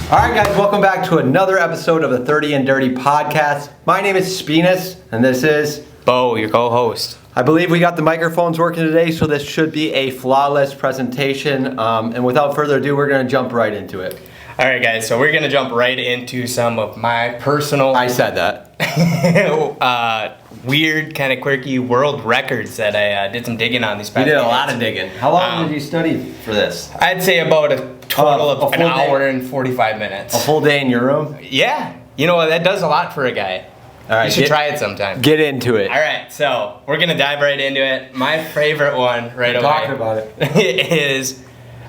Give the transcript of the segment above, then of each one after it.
All right, guys, welcome back to another episode of the 30 and Dirty podcast. My name is Spinas, and this is Bo, your co-host. I believe we got the microphones working today, so this should be a flawless presentation. And without further ado, we're going to jump right into it. All right, guys, so we're going to jump right into some of my personal... I said that. Weird, kind of quirky world records that I did some digging on these past You did a days. lot of digging. How long did you study for this? I'd say about a total of an hour day? and 45 minutes. A full day in your room? Yeah. You know, that does a lot for a guy. All right, you should try it sometime. Get into it. All right, so we're going to dive right into it. My favorite one right away. Talking about it. is,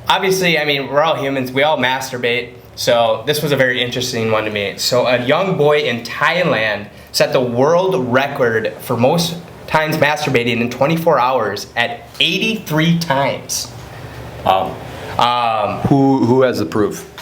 obviously, I mean, we're all humans. We all masturbate. So this was a very interesting one to me. So a young boy in Thailand set the world record for most times masturbating in 24 hours at 83 times. Wow. Who has the proof?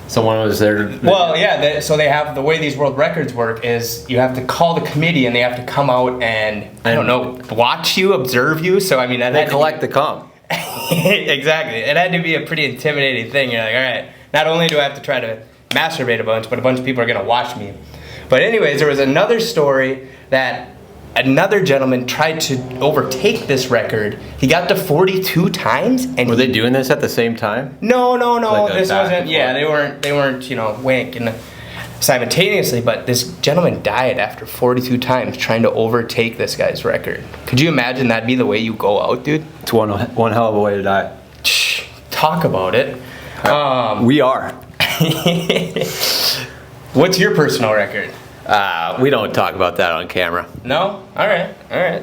Someone was there. Well, yeah. So they have, the way these world records work is you have to call the committee and they have to come out and I don't know, watch you, observe you. So I mean, they collect the cum. Exactly. It had to be a pretty intimidating thing. You're like, all right, not only do I have to try to masturbate a bunch, but a bunch of people are going to watch me. But anyways, there was another story that another gentleman tried to overtake this record. He got to 42 times. And were they doing this at the same time? No. Like This wasn't. Yeah, they weren't. You know, wanking simultaneously. But this gentleman died after 42 times trying to overtake this guy's record. Could you imagine that'd be the way you go out, dude? It's one hell of a way to die. Talk about it. We are. What's your personal record? We don't talk about that on camera. No? All right.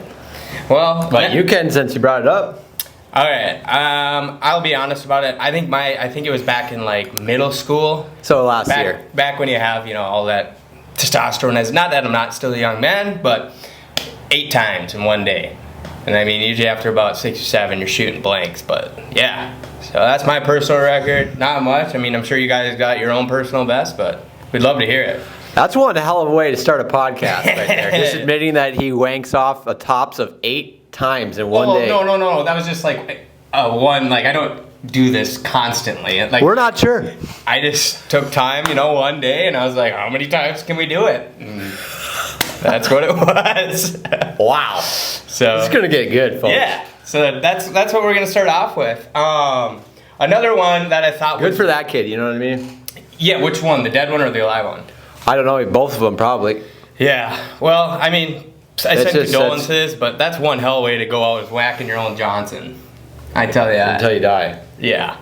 Well, but you can, since you brought it up. All right. I'll be honest about it. I think it was back in like middle school. So last year. Back when you have, you know, all that testosterone. As not that I'm not still a young man, but 8 times in one day. And I mean, usually after about 6 or 7, you're shooting blanks. But yeah. So that's my personal record. Not much. I mean, I'm sure you guys got your own personal best, but we'd love to hear it. That's one hell of a way to start a podcast right there. Just admitting that he wanks off a tops of 8 times in one day. No. That was just like one, like I don't do this constantly. Like, we're not sure. I just took time, you know, one day and I was like, how many times can we do it? And that's what it was. Wow. So it's going to get good, folks. Yeah. So that's what we're going to start off with. Another one that I thought good for that kid, you know what I mean? Yeah, which one? The dead one or the alive one? I don't know, both of them probably. Yeah, well, I mean, I send condolences, but that's one hell of a way to go out is whacking your own Johnson. I tell you that. Until you die. Yeah.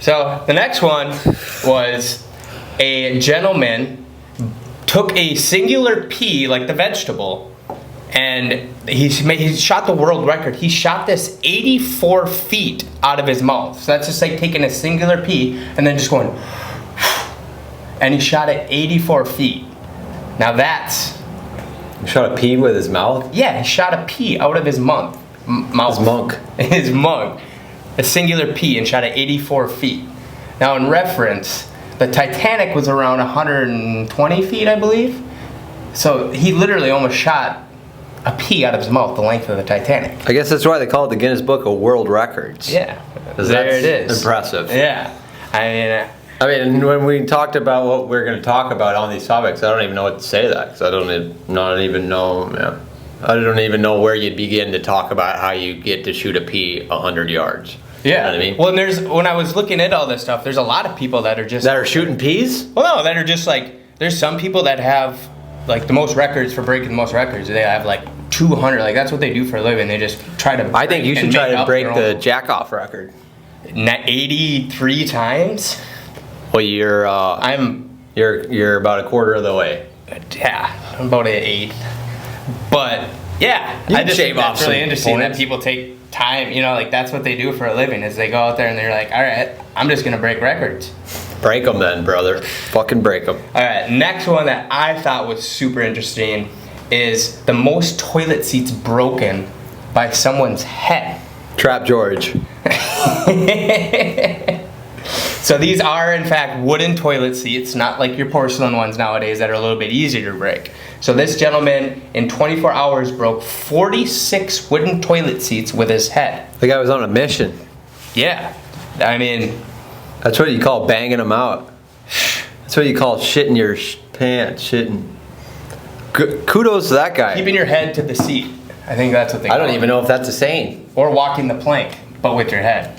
So the next one was a gentleman took a singular pea, like the vegetable, and he shot the world record. He shot this 84 feet out of his mouth. So that's just like taking a singular pea and then just going... And he shot it 84 feet. Now that's... He shot a pea with his mouth? Yeah, he shot a pea out of his mouth. His monk. His monk. A singular pea and shot it 84 feet. Now in reference, the Titanic was around 120 feet, I believe. So he literally almost shot a pea out of his mouth, the length of the Titanic. I guess that's why they call it the Guinness Book of World Records. Yeah. There it is. Impressive. Yeah. I mean, when we talked about what we're going to talk about on these topics, I don't even know what to say that because I don't even know. Yeah, I don't even know where you'd begin to talk about how you get to shoot a pea 100 yards. Yeah, you know what I mean. Well, when I was looking at all this stuff, there's a lot of people that are shooting peas. Well, no, that are just like there's some people that have like the most records for breaking the most records. They have like 200. Like that's what they do for a living. They just try to. I think you should try to break the jack-off record. 83 times. Well, you're about a quarter of the way. Yeah, I'm about an 8. But yeah, I just think that's really interesting that people take time. You know, like that's what they do for a living is they go out there and they're like, all right, I'm just gonna break records. Break them then, brother. Fucking break them. All right, next one that I thought was super interesting is the most toilet seats broken by someone's head. Trap George. So these are, in fact, wooden toilet seats, not like your porcelain ones nowadays that are a little bit easier to break. So this gentleman, in 24 hours, broke 46 wooden toilet seats with his head. The guy was on a mission. Yeah. I mean... That's what you call banging them out. That's what you call shitting your pants. Shitting. Kudos to that guy. Keeping your head to the seat. I think that's what they I call don't it. even know if that's a saying. Or walking the plank, but with your head.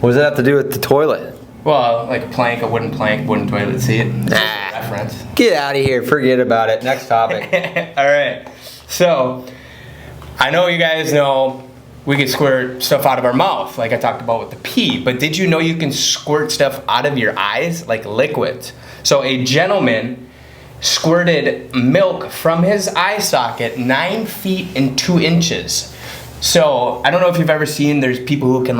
What does that have to do with the toilet? Well, like a plank, a wooden toilet seat. Nah. Reference. Get out of here. Forget about it. Next topic. All right. So, I know you guys know we can squirt stuff out of our mouth, like I talked about with the pee, but did you know you can squirt stuff out of your eyes, like liquids? So a gentleman squirted milk from his eye socket 9 feet and 2 inches. So, I don't know if you've ever seen, there's people who can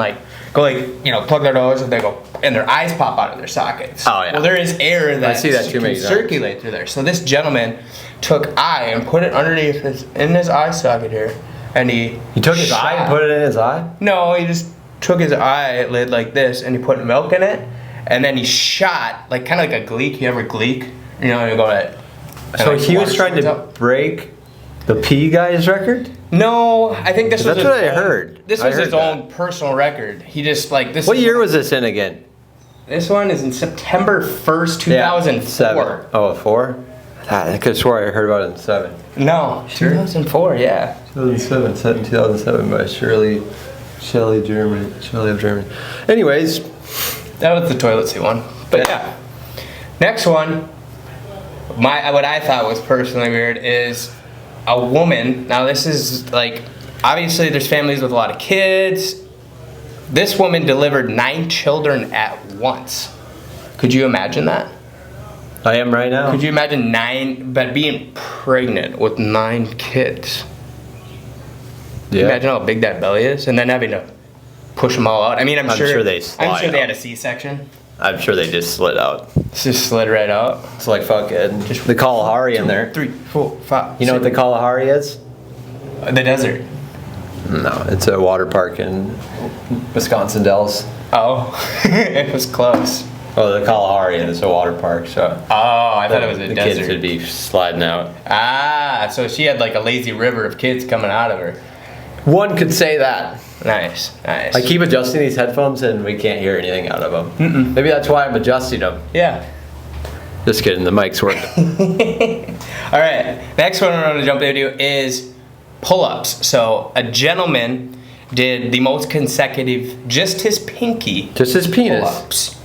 plug their nose and they go, and their eyes pop out of their sockets. Oh, yeah. Well, there is air that I see that too can many times. circulate through there. So this gentleman took eye and put it underneath in his eye socket here, and he took his eye and put it in his eye? No, he just took his eyelid like this, and he put milk in it, and then he shot, like kind of like a gleek. You ever gleek? You know, you go to. So he was trying to break the pee guy's record? No, I think this was. That's what I heard. This was his own personal record. He just like this. What year was this in again? This one is in September 1st, 2004. Oh, 4? I could have swore I heard about it in 7. No, Sure? 2004, yeah. 2007, set in 2007 by Shelley of Germany. Anyways. That was the toilet seat one. But yeah. Next one, what I thought was personally weird is a woman. Now this is like, obviously there's families with a lot of kids. This woman delivered 9 children at once. Could you imagine that? I am right now. Could you imagine being pregnant with 9 kids? Yeah. Imagine how big that belly is, and then having to push them all out. I mean, I'm sure they had a C-section. I'm sure they just slid out. It's just slid right out. It's like fucking just the Kalahari in there. 3, 4, 5. You know what the Kalahari is? The desert. No, it's a water park in Wisconsin Dells. Oh, it was close. Oh, the Kalahari is a water park, so. Oh, I thought it was a the desert. kids would be sliding out. Ah, so she had like a lazy river of kids coming out of her. One could say that. Nice. I keep adjusting these headphones and we can't hear anything out of them. Mm-mm. Maybe that's why I'm adjusting them. Yeah. Just kidding, the mic's working. All right, next one we're going to jump into is pull-ups. So a gentleman did the most consecutive, just his pinky. Just his penis. Pull-ups.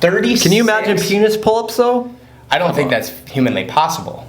36. Can you imagine penis pull-ups though? I don't think that's humanly possible.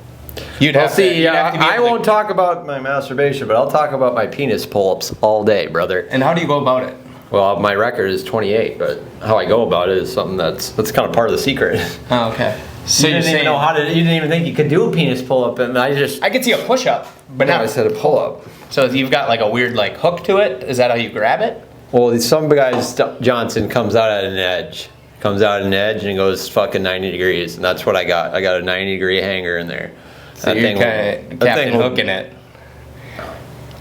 I won't talk about my masturbation, but I'll talk about my penis pull-ups all day, brother. And how do you go about it? Well, my record is 28, but how I go about it is something that's kind of part of the secret. Oh, okay. So you didn't even know you didn't even think you could do a penis pull-up, and I could see a push-up, but now I said a pull-up. So you've got like a weird like hook to it. Is that how you grab it? Well, some guys, Johnson comes out at an edge. Comes out at an edge and goes fucking 90 degrees, and that's what I got. I got a 90-degree hanger in there. So you're kind of Captain Hooking it.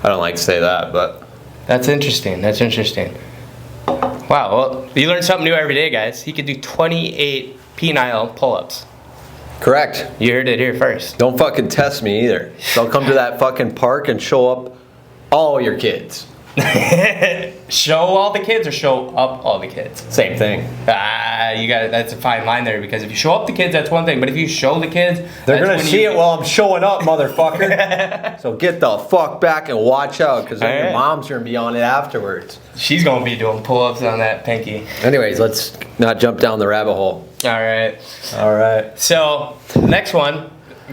I don't like to say that, but that's interesting. That's interesting. Wow. Well, you learn something new every day, guys. He could do 28 penile pull-ups. Correct. You heard it here first. Don't fucking test me either. Don't come to that fucking park and show up all your kids. Show all the kids or show up all the kids? Same thing. That's a fine line there, because if you show up the kids, that's one thing, but if you show the kids, they're gonna see it while I'm showing up, motherfucker. So get the fuck back and watch out, because then your mom's gonna be on it afterwards. She's gonna be doing pull-ups on that pinky. Anyways, let's not jump down the rabbit hole. All right. So next one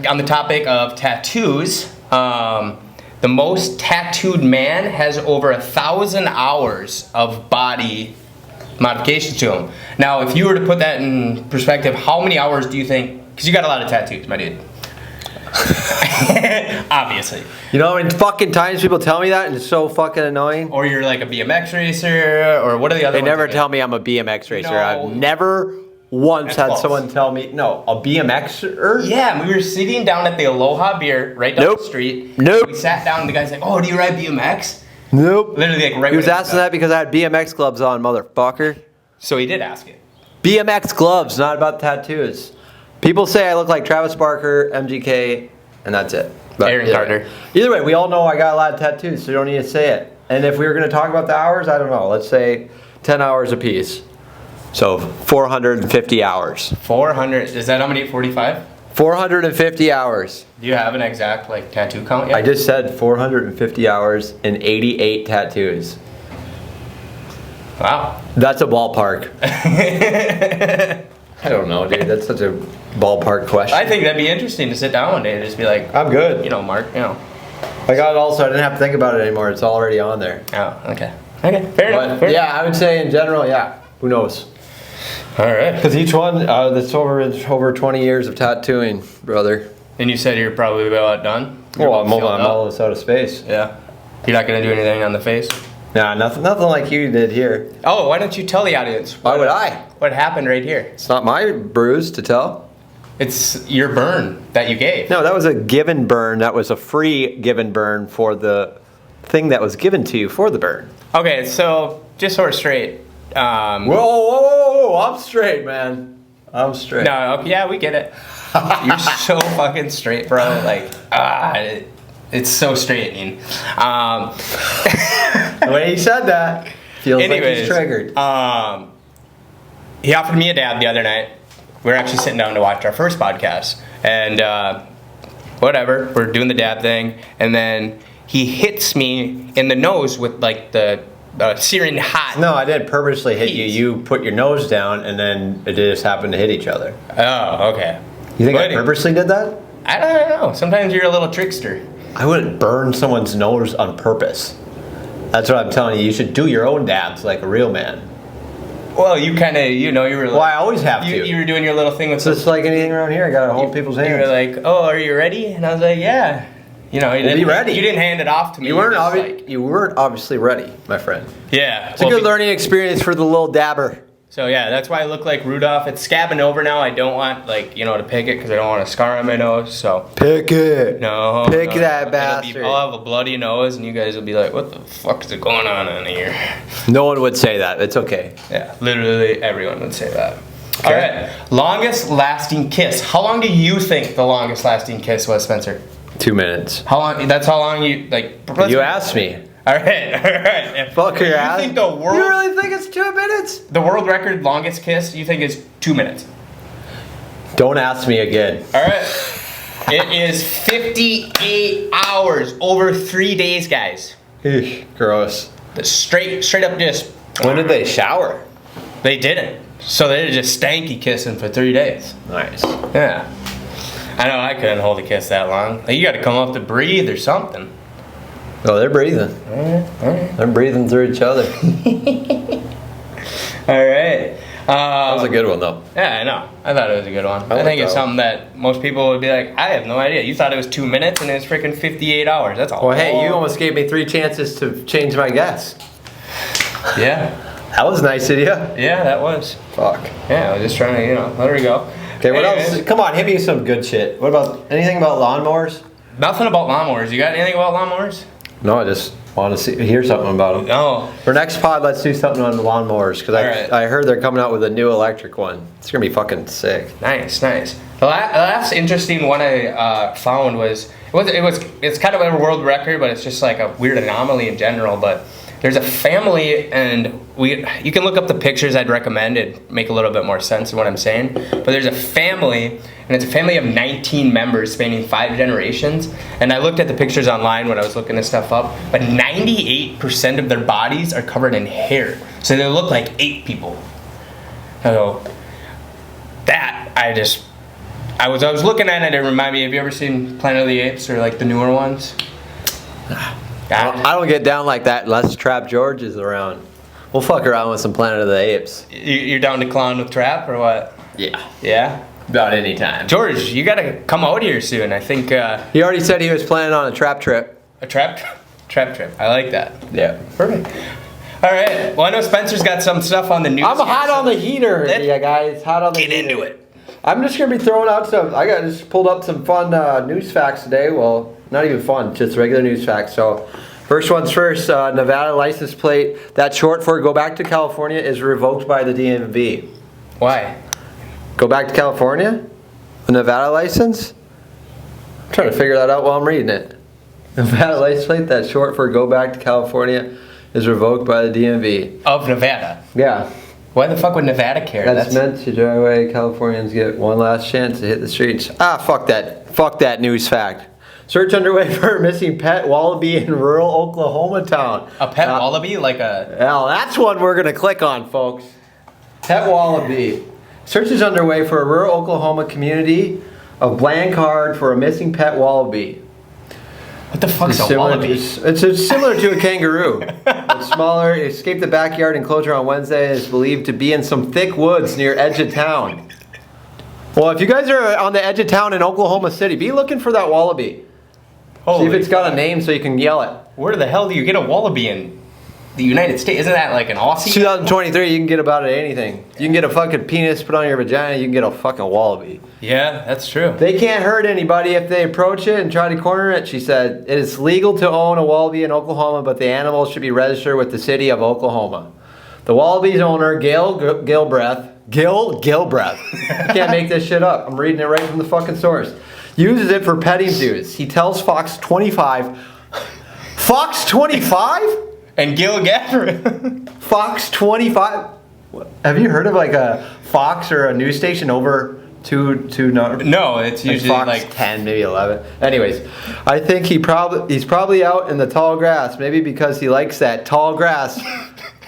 on the topic of tattoos. The most tattooed man has over 1,000 hours of body modifications to him. Now, if you were to put that in perspective, how many hours do you think? Because you got a lot of tattoos, my dude. Obviously. You know how many fucking times people tell me that, and it's so fucking annoying? Or you're like a BMX racer, or what are the other ones? They never tell me I'm a BMX racer. No. I've never once had someone tell me, no, a BMXer? Yeah, we were sitting down at the Aloha Beer right down the street. Nope. We sat down and the guy's like, oh, do you ride BMX? Nope. Literally like right He was asking that because I had BMX gloves on, motherfucker. So he did ask it. BMX gloves, not about tattoos. People say I look like Travis Barker, MGK, and that's it. But Aaron Carter. Either way, we all know I got a lot of tattoos, so you don't need to say it. And if we were going to talk about the hours, I don't know. Let's say 10 hours apiece. So 450 hours. 400. Is that how many? 45? 450 hours. Do you have an exact like tattoo count yet? I just said 450 hours and 88 tattoos. Wow. That's a ballpark. I don't know, dude. That's such a ballpark question. I think that'd be interesting to sit down one day and just be like, I'm good. you know, Mark, you know. I got it all, so I didn't have to think about it anymore. It's already on there. Oh, okay. Okay, fair enough. But yeah, I would say in general, yeah. Who knows? All right. Because each one, that's over 20 years of tattooing, brother. And you said you're probably about done? Well, I'm filled up? almost out of space. Yeah. You're not going to do anything on the face? Nah, nothing like you did here. Oh, why don't you tell the audience? Why would I? What happened right here? It's not my bruise to tell. It's your burn that you gave. No, that was a given burn. That was a free given burn for the thing that was given to you for the burn. Okay, so just so we're straight. Whoa, I'm straight, man. I'm straight. No, okay, yeah, we get it. You're so fucking straight, bro. Like, it's so straightening. The way he said that feels like he's triggered. He offered me a dab the other night. We were actually sitting down to watch our first podcast, and whatever, we're doing the dab thing, and then he hits me in the nose with like the searing hot. No, I didn't purposely hit you. You put your nose down, and then it just happened to hit each other. Oh, okay. You think I purposely did that? I don't know. Sometimes you're a little trickster. I wouldn't burn someone's nose on purpose. That's what I'm telling you. You should do your own dabs like a real man. Well, you kind of, you know, you were like... Well, I always have to. You were doing your little thing with... It's just like anything around here. I got to hold people's hands. You were like, oh, are you ready? And I was like, yeah. You know, you didn't, ready. You didn't hand it off to me. You weren't obviously ready, my friend. Yeah. It's a good learning experience for the little dabber. So yeah, that's why I look like Rudolph. It's scabbing over now. I don't want, like, you know, to pick it because I don't want a scar on my nose. So pick it. No. Pick that bastard. I'll have a bloody nose, and you guys will be like, "What the fuck is going on in here?" No one would say that. It's okay. Yeah, literally everyone would say that. Okay. All right, longest lasting kiss. How long do you think the longest lasting kiss was, Spencer? 2 minutes. How long? That's how long you like. You asked me. All right. Fuck your ass. You think the world? You really think it's 2 minutes? The world record longest kiss you think is 2 minutes? Don't ask me again. All right. It is 58 hours, over 3 days, guys. Eesh, gross. Straight up just. When did they shower? They didn't. So they were just stanky kissing for 3 days. Nice. Yeah. I know I couldn't hold a kiss that long. Like, you got to come up to breathe or something. Oh, they're breathing. All right. They're breathing through each other. All right. That was a good one, though. Yeah, I know. I thought it was a good one. I think it's something that most people would be like, I have no idea. You thought it was 2 minutes and it's freaking 58 hours. That's all. Well, hey, you almost gave me 3 chances to change my guess. Yeah. That was nice of you. Yeah, that was. Fuck. Yeah, I was just trying to, you know, there we go. Okay, what else? Come on, hit me with some good shit. What about, anything about lawnmowers? Nothing about lawnmowers. You got anything about lawnmowers? No, I just want to hear something about them. No. For next pod, let's do something on the lawnmowers, because I heard they're coming out with a new electric one. It's going to be fucking sick. Nice. The last interesting one I found was, it's kind of a world record, but it's just like a weird anomaly in general, but there's a family, and you can look up the pictures. I'd recommend it, make a little bit more sense of what I'm saying. But there's a family, and it's a family of 19 members spanning 5 generations. And I looked at the pictures online when I was looking this stuff up, but 98% of their bodies are covered in hair. So they look like 8 people. So that, I was looking at it, it reminded me, have you ever seen Planet of the Apes or like the newer ones? I don't get down like that unless Trap George is around. We'll fuck around with some Planet of the Apes. You're down to clown with Trap or what? Yeah. Yeah? About any time. George, you gotta come out here soon. I think he already said he was planning on a trap trip. A trap trip. I like that. Yeah. Perfect. All right. Well, I know Spencer's got some stuff on the news. I'm hot on the heater, yeah, guys. Hot on the heater. Get into it. I'm just gonna be throwing out some. I just pulled up some fun news facts today. Well, not even fun, just regular news facts. So, first one's first. Nevada license plate that's short for "Go Back to California" is revoked by the DMV. Why? Go back to California? A Nevada license? I'm trying to figure that out while I'm reading it. Nevada license plate that's short for "Go Back to California" is revoked by the DMV. Of Nevada. Yeah. Why the fuck would Nevada care? That's meant to drive away Californians get one last chance to hit the streets. Fuck that. Fuck that news fact. Search underway for a missing pet wallaby in rural Oklahoma town. A pet wallaby? Like a... Well, that's one we're going to click on, folks. Pet wallaby. Search is underway for a rural Oklahoma community of Blanchard for a missing pet wallaby. What the fuck's a wallaby? It's similar to a kangaroo. It's smaller. It escaped the backyard enclosure on Wednesday and is believed to be in some thick woods near edge of town. Well, if you guys are on the edge of town in Oklahoma City, be looking for that wallaby. See if it's got a name so you can yell it. Where the hell do you get a wallaby in the United States? Isn't that like an Aussie? 2023, you can get about anything. You can get a fucking penis put on your vagina, you can get a fucking wallaby. Yeah, that's true. They can't hurt anybody if they approach it and try to corner it, she said. It is legal to own a wallaby in Oklahoma, but the animal should be registered with the city of Oklahoma. The wallaby's owner, Gail Gilbreth, I can't make this shit up. I'm reading it right from the fucking source. Uses it for petting zoos. He tells Fox 25. Fox 25? And Gil Gavin. Fox 25? Have you heard of like a Fox or a news station over two No, it's usually Fox like 10, maybe 11. Anyways, I think he's probably out in the tall grass, maybe because he likes that tall grass.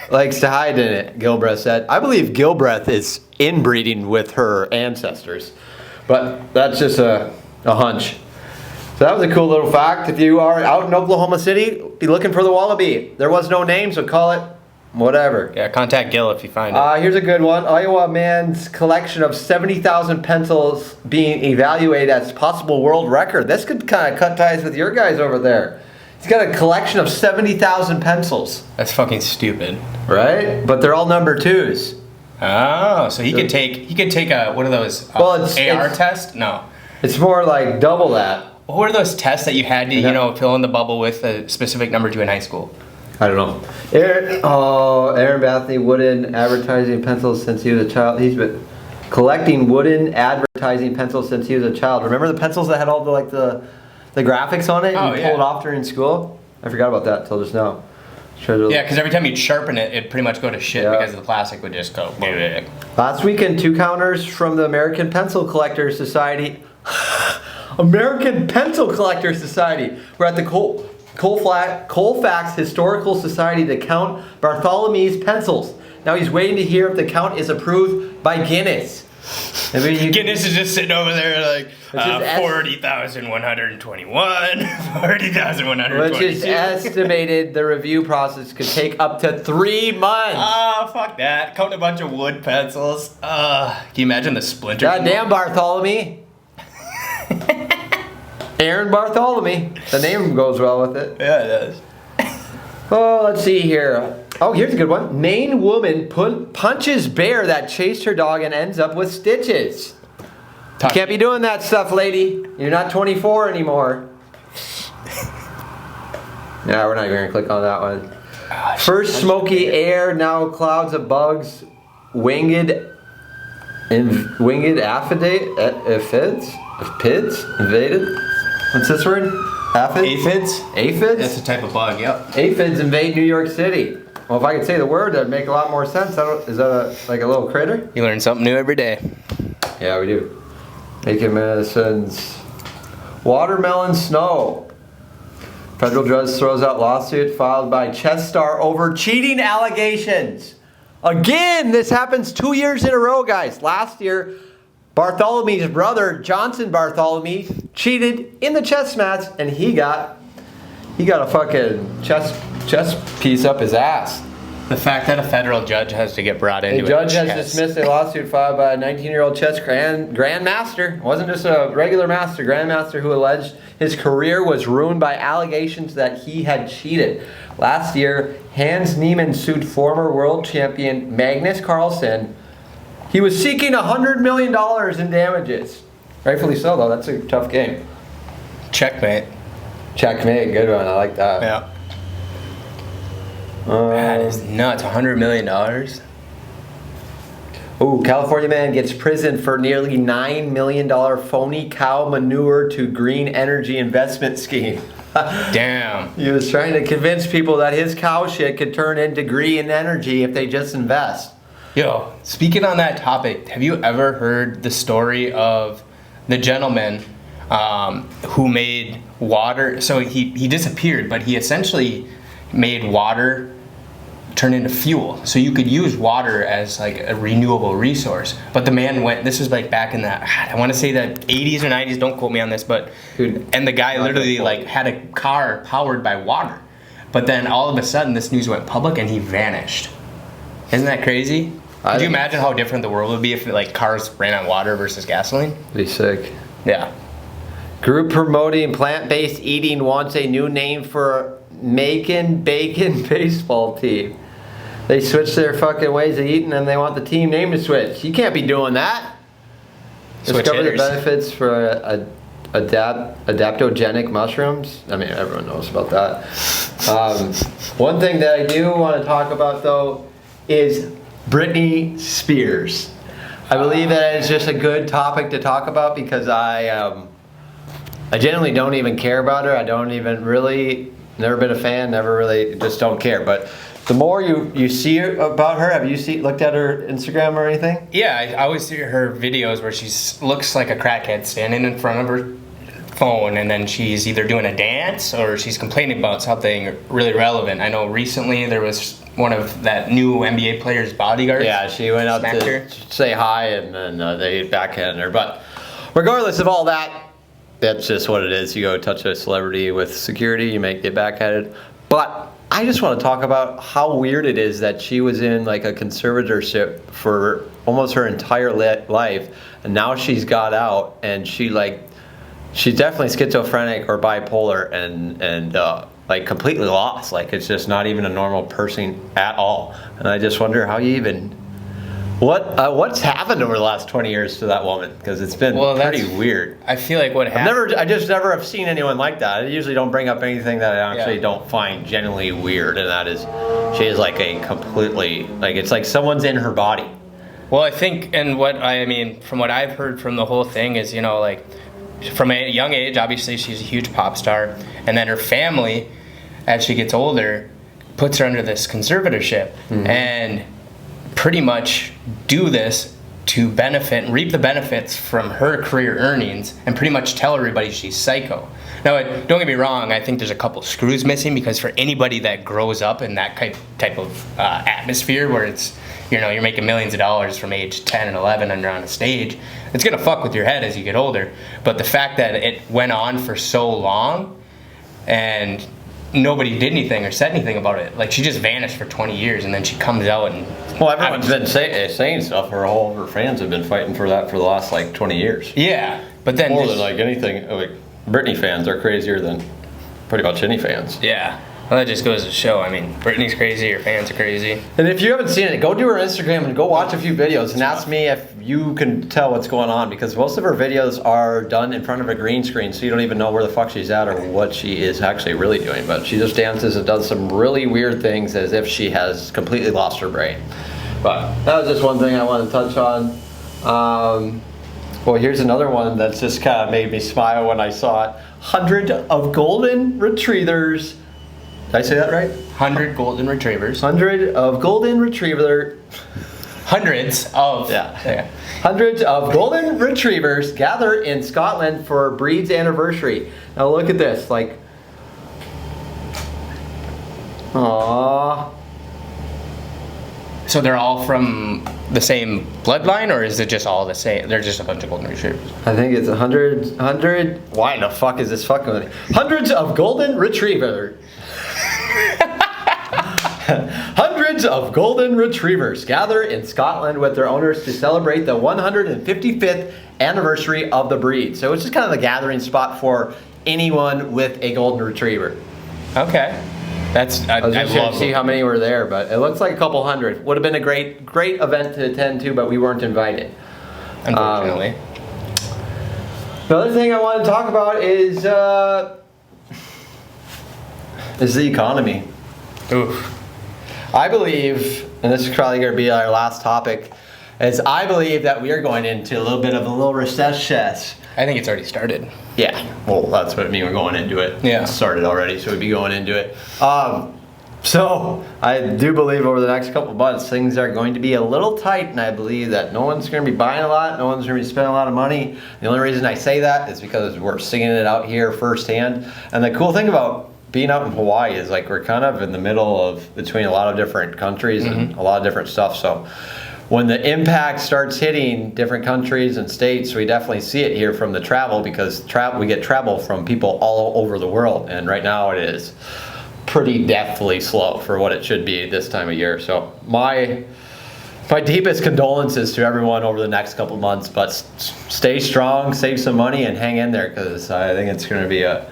Likes to hide in it, Gilbreth said. I believe Gilbreth is inbreeding with her ancestors. But that's just a hunch. So that was a cool little fact. If you are out in Oklahoma City, be looking for the wallaby. There was no name, so call it whatever. Yeah, contact Gil if you find it. Here's a good one. Iowa man's collection of 70,000 pencils being evaluated as possible world record. This could kind of cut ties with your guys over there. He's got a collection of 70,000 pencils. That's fucking stupid. Right? But they're all number 2s. Oh, so he could take a one of those AR test? No. It's more like double that. What were those tests that you had to, fill in the bubble with a specific number to in high school? I don't know. Aaron Bathney, wooden advertising pencils since he was a child. He's been collecting wooden advertising pencils since he was a child. Remember the pencils that had all the graphics on it? Oh, and you pulled off during school? I forgot about that until just now. Yeah, because every time you'd sharpen it, it'd pretty much go to shit because the plastic would just go. Last weekend, 2 counters from the American Pencil Collectors Society. American Pencil Collectors Society. We're at the Colfax Historical Society to count Bartholomew's pencils. Now he's waiting to hear if the count is approved by Guinness. Guinness is just sitting over there like 40,121, 40,122. Which is estimated the review process could take up to 3 months. Fuck that. Counting a bunch of wood pencils. Can you imagine the splinters? Goddamn Bartholomew. Aaron Bartholomew. The name goes well with it. Yeah, it does. Oh, let's see here. Oh, here's a good one. Maine woman punches bear that chased her dog and ends up with stitches. You can't be doing that stuff, lady. You're not 24 anymore. Yeah, we're not even going to click on that one. First smoky air, now clouds of bugs. Winged aphids invaded. What's this word? Aphids? Aphids? That's a type of bug, yep. Aphids invade New York City. Well, if I could say the word, that'd make a lot more sense. Is that like a little critter? You learn something new every day. Yeah, we do. Making medicines. Watermelon snow. Federal judge throws out lawsuit filed by chess star over cheating allegations. Again, this happens 2 years in a row, guys. Last year, Bartholomew's brother, Johnson Bartholomew, cheated in the chess match, and he got a fucking chess piece up his ass. The fact that a federal judge has to get brought into a judge has dismissed a lawsuit filed by a 19-year-old chess grandmaster. It wasn't just a regular master, grandmaster, who alleged his career was ruined by allegations that he had cheated. Last year, Hans Niemann sued former world champion Magnus Carlsen. He was seeking $100 million in damages. Rightfully so, though. That's a tough game. Checkmate. Checkmate. Good one. I like that. Yeah. That is nuts. $100 million. Ooh, California man gets prison for nearly $9 million phony cow manure to green energy investment scheme. Damn. He was trying to convince people that his cow shit could turn into green energy if they just invest. Yo, speaking on that topic, have you ever heard the story of the gentleman who made water? So he disappeared, but he essentially made water turn into fuel. So you could use water as like a renewable resource. But the man went, this was like back in the, I want to say the 80s or 90s, don't quote me on this, but, and the guy literally like had a car powered by water. But then all of a sudden this news went public and he vanished. Isn't that crazy? Could you imagine how different the world would be if like cars ran on water versus gasoline? Be sick. Yeah. Group promoting plant-based eating wants a new name for Macon Bacon baseball team. They switched their fucking ways of eating and they want the team name to switch. You can't be doing that. Discover the benefits for adaptogenic mushrooms. I mean, everyone knows about that. One thing that I do want to talk about though is Britney Spears. I believe that it's just a good topic to talk about because I generally don't even care about her. I don't even really, never been a fan, never really, just don't care. But the more you see about her, have you looked at her Instagram or anything? Yeah, I always see her videos where she looks like a crackhead standing in front of her phone, and then she's either doing a dance or she's complaining about something really relevant. I know recently there was one of that new NBA player's bodyguards. Yeah, she went out to say hi and then they backhanded her. But regardless of all that, that's just what it is. You go touch a celebrity with security, you might get backhanded. But I just want to talk about how weird it is that she was in like a conservatorship for almost her entire life, and now she's got out and she's definitely schizophrenic or bipolar and like completely lost. Like it's just not even a normal person at all. And I just wonder how you even what's happened over the last 20 years to that woman, because it's been pretty weird. I feel like what happened. I just never have seen anyone like that. I usually don't bring up anything that I actually don't find genuinely weird, and that is she is like a completely it's like someone's in her body. Well, I think, and what I mean from what I've heard from the whole thing is, like from a young age, obviously she's a huge pop star, and then her family, as she gets older, puts her under this conservatorship and pretty much do this to benefit and reap the benefits from her career earnings and pretty much tell everybody she's psycho. Now, don't get me wrong, I think there's a couple screws missing, because for anybody that grows up in that type of atmosphere where it's, you're making millions of dollars from age 10 and 11 and you're on a stage, it's gonna fuck with your head as you get older. But the fact that it went on for so long and nobody did anything or said anything about it, like she just vanished for 20 years and then she comes out and... Well, everyone's been saying stuff. All of her fans have been fighting for that for the last 20 years. Yeah, but then... More than anything, Britney fans are crazier than pretty much any fans. Yeah. Well, that just goes to show. I mean, Britney's crazy, her fans are crazy. And if you haven't seen it, go to her Instagram and go watch a few videos and ask me if you can tell what's going on, because most of her videos are done in front of a green screen, so you don't even know where the fuck she's at or what she is actually really doing. But she just dances and does some really weird things as if she has completely lost her brain. But that was just one thing I want to touch on. Well, here's another one that's just kind of made me smile when I saw it. 100 of golden retrievers. Did I say that right? 100 golden retrievers. 100 of golden retriever. Hundreds of. Yeah. Hundreds of golden retrievers gather in Scotland for breed's anniversary. Now look at this, aww. So they're all from the same bloodline, or is it just all the same? They're just a bunch of golden retrievers. I think it's 100. Why the fuck is this fucking with me? Hundreds of golden retriever. Hundreds of golden retrievers gather in Scotland with their owners to celebrate the 155th anniversary of the breed. So it's just kind of the gathering spot for anyone with a golden retriever. Okay. I was just trying to see how many were there, but it looks like a couple hundred. Would have been a great event to attend to, but we weren't invited. Unfortunately. The other thing I want to talk about is the economy. Oof. I believe, and this is probably going to be our last topic, is I believe that we are going into a little bit of a little recession. I think it's already started. Yeah, well, that's what I mean. We're going into it. Yeah. It started already, so we'd be going into it. So I do believe over the next couple of months things are going to be a little tight, and I believe that no one's going to be buying a lot, no one's going to be spending a lot of money. The only reason I say that is because we're seeing it out here firsthand. And the cool thing about being out in Hawaii is like we're kind of in the middle of between a lot of different countries and a lot of different stuff. So when the impact starts hitting different countries and states, we definitely see it here from the travel, because we get travel from people all over the world, and right now it is pretty deathly slow for what it should be this time of year. So my deepest condolences to everyone over the next couple months, but stay strong, save some money, and hang in there, because I think it's going to be a...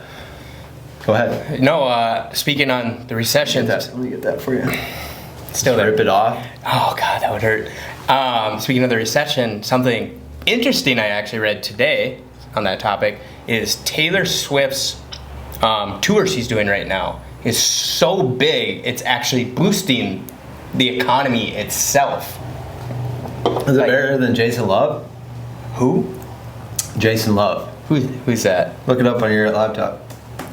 Go ahead. No, speaking on the recession. Let me get that for you. Still there. Rip it off. Oh God, that would hurt. Speaking of the recession, something interesting I actually read today on that topic is Taylor Swift's tour she's doing right now is so big, it's actually boosting the economy itself. Is it better than Jason Love? Who? Jason Love. Who's that? Look it up on your laptop.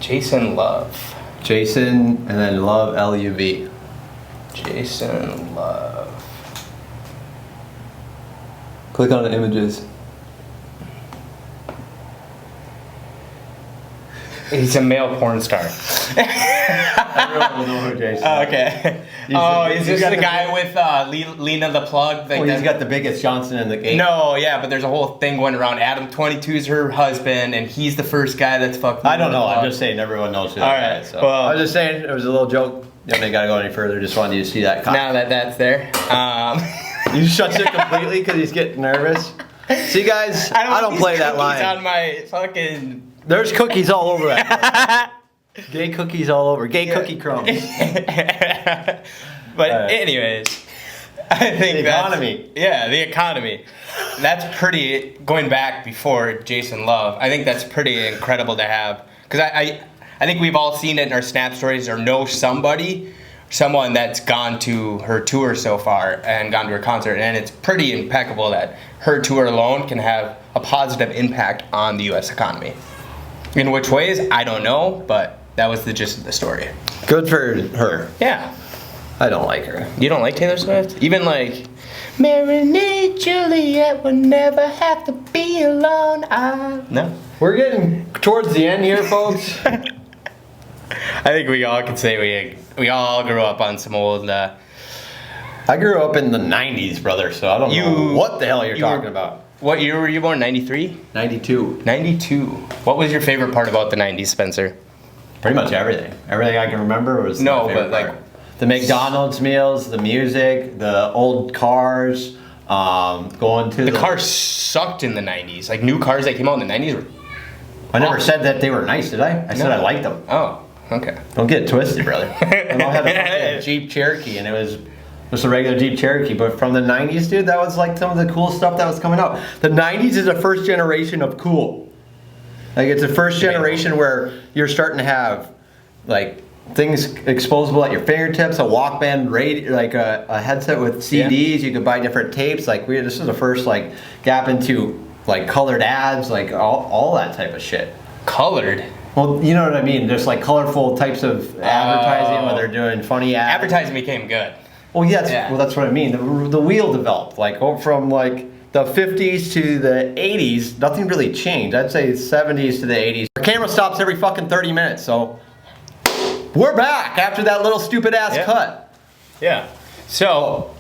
Jason Love. Jason and then Love, L-U-V. Jason Love. Click on the images. He's a male porn star. Everyone will know who Jason is. Okay. Is this the guy with Lena the Plug? Like he's got the biggest Johnson in the game. No, yeah, but there's a whole thing going around. Adam 22 is her husband, and he's the first guy that's fucked. I don't know. I'm just saying everyone knows who that is. So. Well, I was just saying it was a little joke. You don't got to go any further. Just wanted you to see that. Now that that's there. You shut it completely because he's getting nervous. See, guys, I don't play that line. On my fucking... There's cookies all over that. Gay cookies all over. Gay cookie crumbs. But anyways, I think the economy. The economy. That's pretty, going back before Jason Love, I think that's pretty incredible to have. Because I think we've all seen it in our Snap stories or know someone that's gone to her tour so far and gone to her concert. And it's pretty impeccable that her tour alone can have a positive impact on the U.S. economy. In which ways, I don't know, but that was the gist of the story. Good for her. Yeah. I don't like her. You don't like Taylor Swift? Even like, Marinate Juliet will never have to be alone. No. We're getting towards the end here, folks. I think we all can say we all grew up on some old... I grew up in the 90s, brother, so I don't know what the hell you're talking about. What year were you born? 93? 92. 92. What was your favorite part about the 90s, Spencer? Pretty much everything. Everything I can remember was no, my but favorite like part. The McDonald's meals, the music, the old cars, going to the cars sucked in the 90s. Like new cars that came out in the 90s were... I never said that they were nice, did I? I said I liked them. Oh, okay. Don't get it twisted, brother. I all had a Jeep Cherokee, and it was just a regular Jeep Cherokee. But from the 90s, dude, that was like some of the cool stuff that was coming out. The 90s is the first generation of cool. Like, it's the first generation where you're starting to have, like, things exposable at your fingertips, a Walkman radio, like a headset with CDs. You could buy different tapes. Like, this is the first, like, gap into, like, colored ads, like, all that type of shit. Colored? Well, you know what I mean. There's, like, colorful types of advertising where they're doing funny ads. Advertising became good. Well, yeah. Well, that's what I mean. The wheel developed. Like, from, like, the 50s to the 80s, nothing really changed. I'd say 70s to the 80s. Our camera stops every fucking 30 minutes, so we're back after that little stupid ass cut. Yeah. So,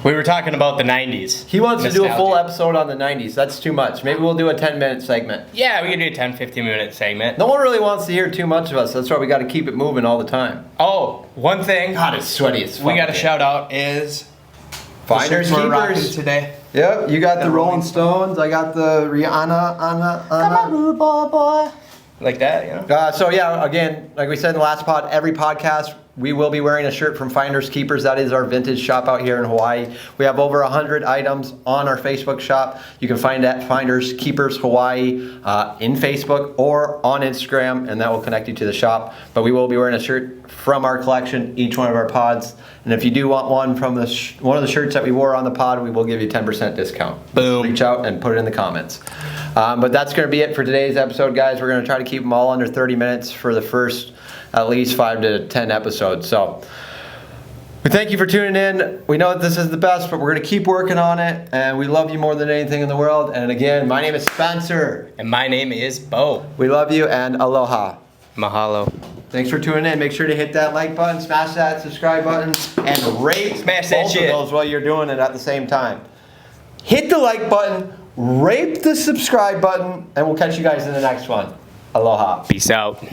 we were talking about the 90s. He wants to do a full episode on the 90s. That's too much. Maybe we'll do a 10-minute segment. Yeah, we can do a 10, 15-minute segment. No one really wants to hear too much of us. That's why we got to keep it moving all the time. Oh, one thing. God, it's sweaty as fuck. We got to shout out is... Finders Keepers today. Yep, you got the Rolling Stones. I got the Rihanna, Anna. Come on, rude boy. Like that, you know? So yeah, again, like we said in the last pod, every podcast, we will be wearing a shirt from Finders Keepers. That is our vintage shop out here in Hawaii. We have over 100 items on our Facebook shop. You can find that Finders Keepers Hawaii in Facebook or on Instagram, and that will connect you to the shop. But we will be wearing a shirt from our collection, each one of our pods. And if you do want one from one of the shirts that we wore on the pod, we will give you 10% discount. Boom. Reach out and put it in the comments. But that's going to be it for today's episode, guys. We're going to try to keep them all under 30 minutes for the first at least 5 to 10 episodes. So we thank you for tuning in. We know that this is the best, but we're going to keep working on it. And we love you more than anything in the world. And again, my name is Spencer. And my name is Bo. We love you and aloha. Mahalo. Thanks for tuning in. Make sure to hit that like button, smash that subscribe button, and rate Smash that both shit. of those while you're doing it at the same time. Hit the like button, rate the subscribe button, and we'll catch you guys in the next one. Aloha. Peace out.